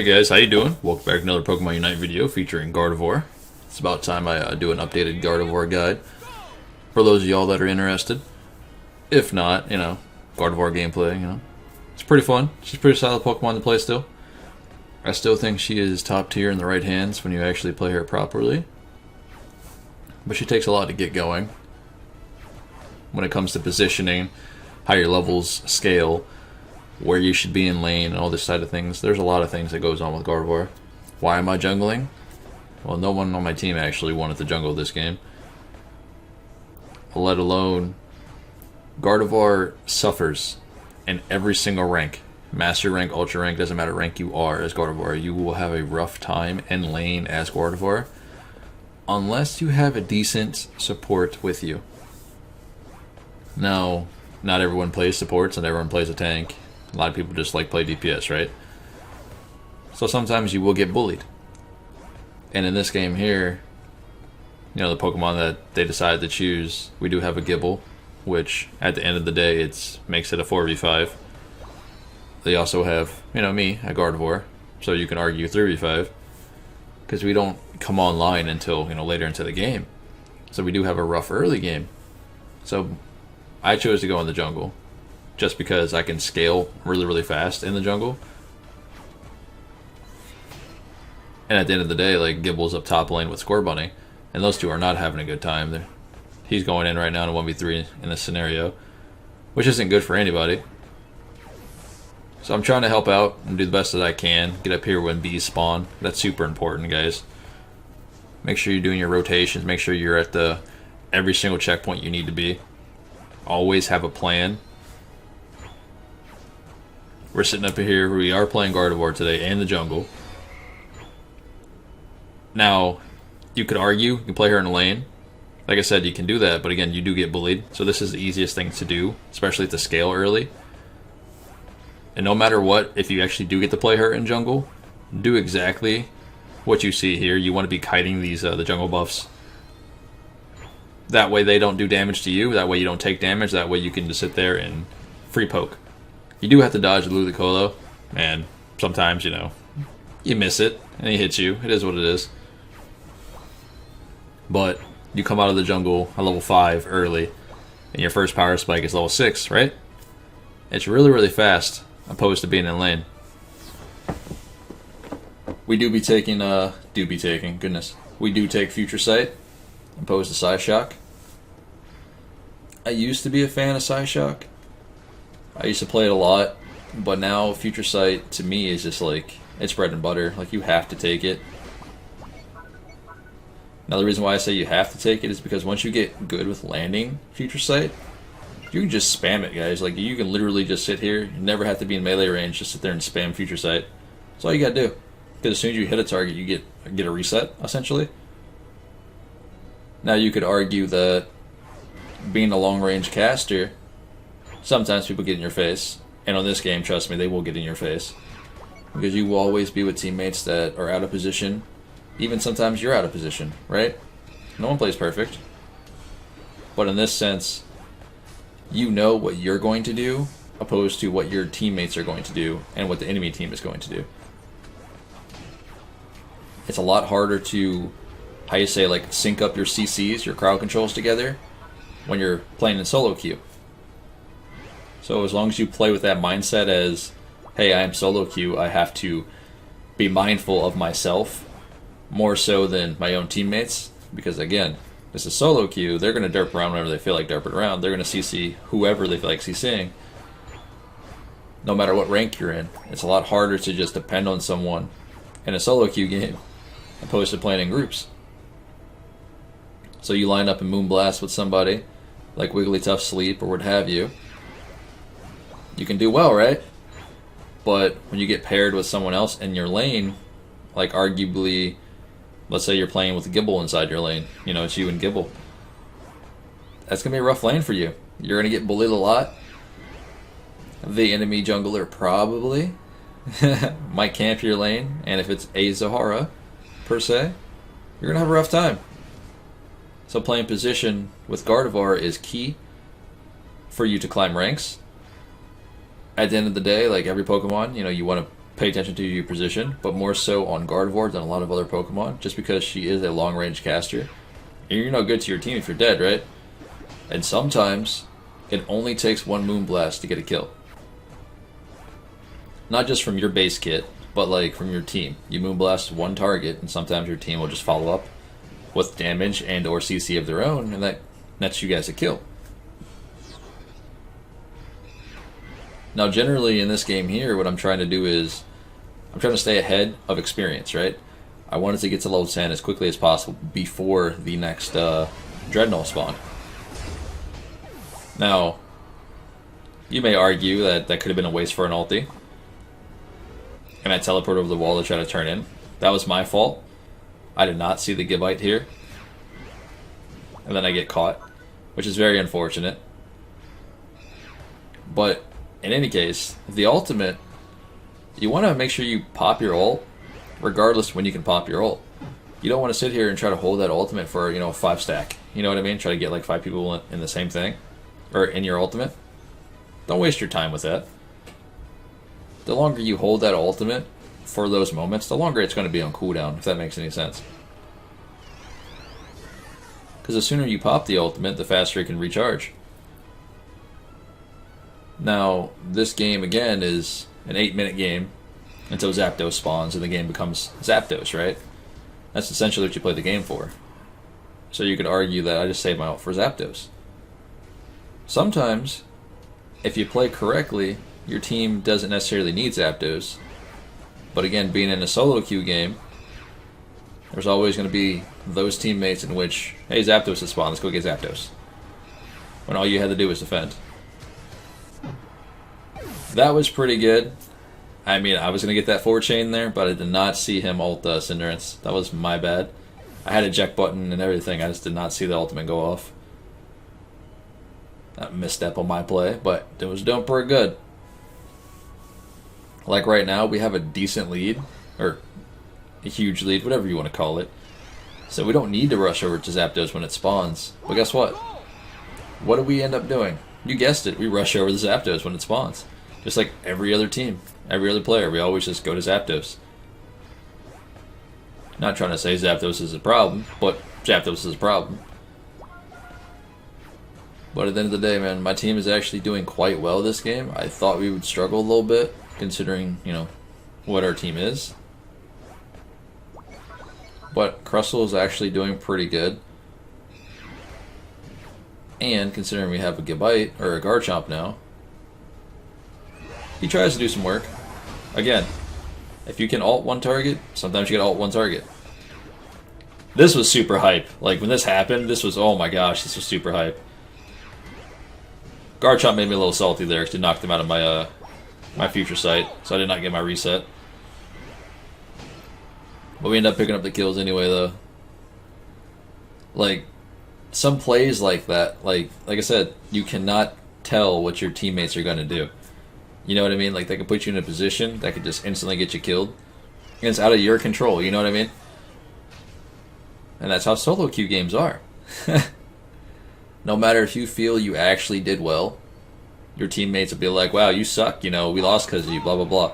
Hey guys, how you doing? Welcome back to another Pokemon Unite video featuring Gardevoir. It's about time I do an updated Gardevoir guide for those of y'all that are interested. If not, Gardevoir gameplay, it's pretty fun. She's a pretty solid Pokemon to play still. I still think she is top tier in the right hands when you actually play her properly. But she takes a lot to get going. When it comes to positioning, how your levels scale, where you should be in lane, and all this side of things. There's a lot of things that goes on with Gardevoir. Why am I jungling? Well, no one on my team actually wanted to jungle this game. Let alone, Gardevoir suffers in every single rank. Master rank, ultra rank, doesn't matter rank you are as Gardevoir. You will have a rough time in lane as Gardevoir. Unless you have a decent support with you. Now, not everyone plays supports and everyone plays a tank. A lot of people just play DPS, right? So sometimes you will get bullied. And in this game here, the Pokemon that they decided to choose, we do have a Gible, which at the end of the day, makes it a 4v5. They also have, me, a Gardevoir, so you can argue 3v5, because we don't come online until, later into the game. So we do have a rough early game. So I chose to go in the jungle, just because I can scale really, really fast in the jungle. And at the end of the day, Gible's up top lane with Scorbunny, and those two are not having a good time. He's going in right now to 1v3 in this scenario, which isn't good for anybody. So I'm trying to help out and do the best that I can. Get up here when bees spawn. That's super important, guys. Make sure you're doing your rotations. Make sure you're at every single checkpoint you need to be. Always have a plan. We're sitting up here. We are playing Gardevoir today in the jungle. Now, you could argue, you can play her in a lane. Like I said, you can do that, but again, you do get bullied. So this is the easiest thing to do, especially at the scale early. And no matter what, if you actually do get to play her in jungle, do exactly what you see here. You want to be kiting these the jungle buffs. That way they don't do damage to you. That way you don't take damage. That way you can just sit there and free poke. You do have to dodge Ludicolo, and sometimes, you miss it, and he hits you. It is what it is. But you come out of the jungle at level 5 early, and your first power spike is level 6, right? It's really, really fast, opposed to being in lane. We do take Future Sight, opposed to Psyshock. I used to be a fan of Psyshock. I used to play it a lot, but now Future Sight to me is just it's bread and butter. You have to take it. Now the reason why I say you have to take it is because once you get good with landing Future Sight, you can just spam it, guys. You can literally just sit here. You never have to be in melee range. Just sit there and spam Future Sight. That's all you gotta do. Because as soon as you hit a target, you get a reset, essentially. Now you could argue that being a long-range caster, sometimes people get in your face. And on this game, trust me, they will get in your face. Because you will always be with teammates that are out of position. Even sometimes you're out of position, right? No one plays perfect. But in this sense, you know what you're going to do, opposed to what your teammates are going to do, and what the enemy team is going to do. It's a lot harder to, sync up your CCs, your crowd controls together, when you're playing in solo queue. So as long as you play with that mindset as, hey, I am solo queue, I have to be mindful of myself, more so than my own teammates, because again, this is solo queue, they're going to derp around whenever they feel like derping around, they're going to CC whoever they feel like CCing, no matter what rank you're in. It's a lot harder to just depend on someone in a solo queue game, opposed to playing in groups. So you line up and Moonblast with somebody, like Wigglytuff Sleep or what have you, you can do well, right? But when you get paired with someone else in your lane, arguably, let's say you're playing with Gible inside your lane, it's you and Gible. That's going to be a rough lane for you. You're going to get bullied a lot. The enemy jungler probably might camp your lane, and if it's a Zahara, per se, you're going to have a rough time. So playing position with Gardevoir is key for you to climb ranks. At the end of the day, every Pokemon, you want to pay attention to your position, but more so on Gardevoir than a lot of other Pokemon, just because she is a long-range caster. And you're no good to your team if you're dead, right? And sometimes it only takes one Moonblast to get a kill. Not just from your base kit, but like from your team. You Moonblast one target, and sometimes your team will just follow up with damage and or CC of their own, and that nets you guys a kill. Now generally in this game here, what I'm trying to do is, I'm trying to stay ahead of experience, right? I wanted to get to level 10 as quickly as possible before the next Dreadnought spawn. Now, you may argue that that could have been a waste for an ulti, and I teleport over the wall to try to turn in. That was my fault. I did not see the Gibite here, and then I get caught, which is very unfortunate. But in any case, the ultimate, you want to make sure you pop your ult, regardless when you can pop your ult. You don't want to sit here and try to hold that ultimate for, a 5 stack. You know what I mean? Try to get like 5 people in the same thing, or in your ultimate. Don't waste your time with that. The longer you hold that ultimate for those moments, the longer it's going to be on cooldown, if that makes any sense. Because the sooner you pop the ultimate, the faster it can recharge. Now, this game, again, is an 8-minute game until Zapdos spawns and the game becomes Zapdos, right? That's essentially what you play the game for. So you could argue that I just saved my ult for Zapdos. Sometimes, if you play correctly, your team doesn't necessarily need Zapdos. But again, being in a solo queue game, there's always going to be those teammates in which, hey, Zapdos has spawned, let's go get Zapdos. When all you had to do was defend. That was pretty good. I mean, I was going to get that 4-chain there, but I did not see him ult Cinderace. That was my bad. I had a eject button and everything, I just did not see the ultimate go off. That misstep on my play, but it was doing pretty good. Like right now, we have a decent lead, or a huge lead, whatever you want to call it. So we don't need to rush over to Zapdos when it spawns. But guess what? What do we end up doing? You guessed it, we rush over the Zapdos when it spawns. Just like every other team, every other player, we always just go to Zapdos. Not trying to say Zapdos is a problem, but Zapdos is a problem. But at the end of the day, man, my team is actually doing quite well this game. I thought we would struggle a little bit, considering, what our team is. But Crustle is actually doing pretty good. And considering we have a Gibite, or a Garchomp now, he tries to do some work. Again, if you can ult one target, sometimes you get ult one target. This was super hype. Like, when this happened, this was, oh my gosh, this was super hype. Garchomp made me a little salty there because it knocked him out of my my future sight, so I did not get my reset. But we ended up picking up the kills anyway, though. Like, some plays like that, like I said, you cannot tell what your teammates are going to do. You know what I mean? Like, they can put you in a position that could just instantly get you killed. And it's out of your control, you know what I mean? And that's how solo queue games are. No matter if you feel you actually did well, your teammates will be like, wow, you suck, we lost because of you, blah, blah, blah.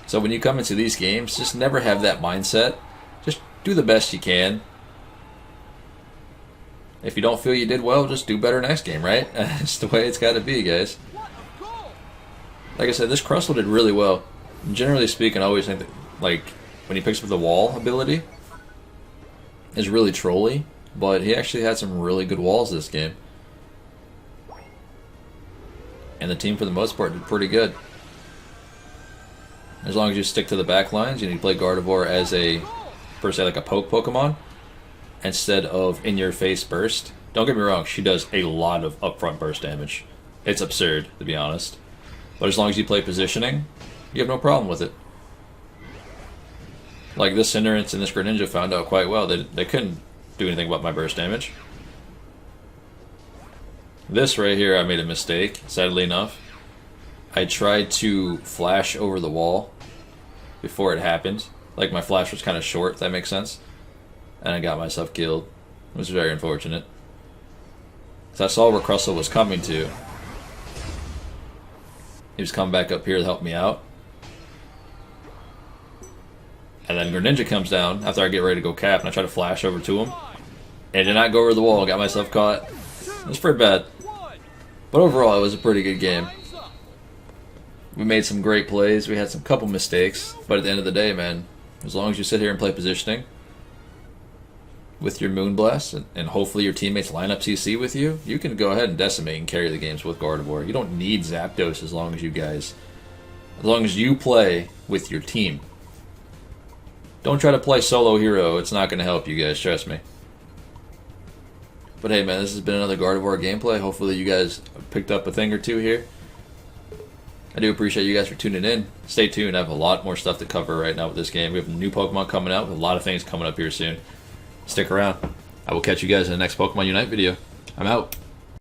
So when you come into these games, just never have that mindset. Just do the best you can. If you don't feel you did well, just do better next game, right? That's the way it's got to be, guys. Like I said, this Crustle did really well. Generally speaking, I always think that, like, when he picks up the wall ability, is really trolly, but he actually had some really good walls this game. And the team, for the most part, did pretty good. As long as you stick to the back lines, you need to play Gardevoir as a, per se, like a poke Pokemon, instead of in-your-face burst. Don't get me wrong, she does a lot of upfront burst damage. It's absurd, to be honest. But as long as you play positioning, you have no problem with it. Like, this Cinderace and this Greninja found out quite well. They couldn't do anything about my burst damage. This right here, I made a mistake, sadly enough. I tried to flash over the wall before it happened. Like, my flash was kind of short, if that makes sense. And I got myself killed. It was very unfortunate. So I saw where Crustle was coming to. He was coming back up here to help me out. And then Greninja comes down after I get ready to go cap, and I try to flash over to him. And did not go over the wall, got myself caught. It was pretty bad. But overall, it was a pretty good game. We made some great plays, we had some couple mistakes, but at the end of the day, man, as long as you sit here and play positioning with your Moonblast, and hopefully your teammates line up CC with you, you can go ahead and decimate and carry the games with Gardevoir. You don't need Zapdos as long as you play with your team. Don't try to play solo hero, it's not going to help you guys, trust me. But hey man, this has been another Gardevoir gameplay. Hopefully you guys picked up a thing or two here. I do appreciate you guys for tuning in. Stay tuned, I have a lot more stuff to cover right now with this game. We have new Pokemon coming out, with a lot of things coming up here soon. Stick around. I will catch you guys in the next Pokemon Unite video. I'm out.